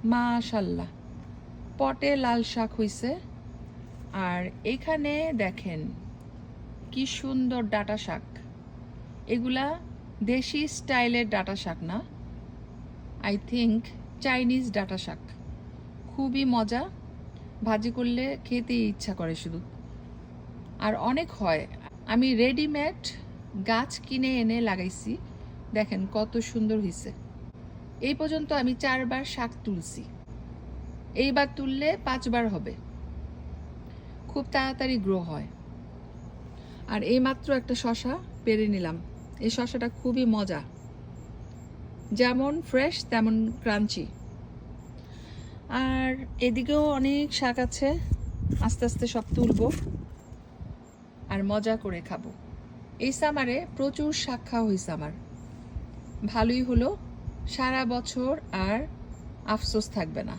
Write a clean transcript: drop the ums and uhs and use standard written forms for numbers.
মাশাল্লাহ, পটে লাল শাক হইছে। আর এখানে দেখেন কি সুন্দর ডাঁটা শাক। এগুলা দেশি স্টাইলের ডাঁটা শাক না, আই থিঙ্ক চাইনিজ ডাঁটা শাক। খুবই মজা, ভাজি করলে খেতেই ইচ্ছা করে শুধু। আর অনেক হয়। আমি রেডিমেড গাছ কিনে এনে লাগাইছি, দেখেন কত সুন্দর হয়েছে। এই পর্যন্ত আমি 4বার শাক তুলছি, এইবার তুললে 5বার হবে। খুব তাড়াতাড়ি গ্রো হয়। আর এইমাত্র একটা শশা পেরে নিলাম। এই শশাটা খুবই মজা, যেমন ফ্রেশ তেমন ক্রাঞ্চি। আর এদিকেও অনেক শাক আছে, আস্তে আস্তে সব তুলবো আর মজা করে খাবো। এই সামারে প্রচুর শাক খাওয়া হয়েছে আমার, ভালোই হলো। সারা বছর আর আফসোস থাকবে না।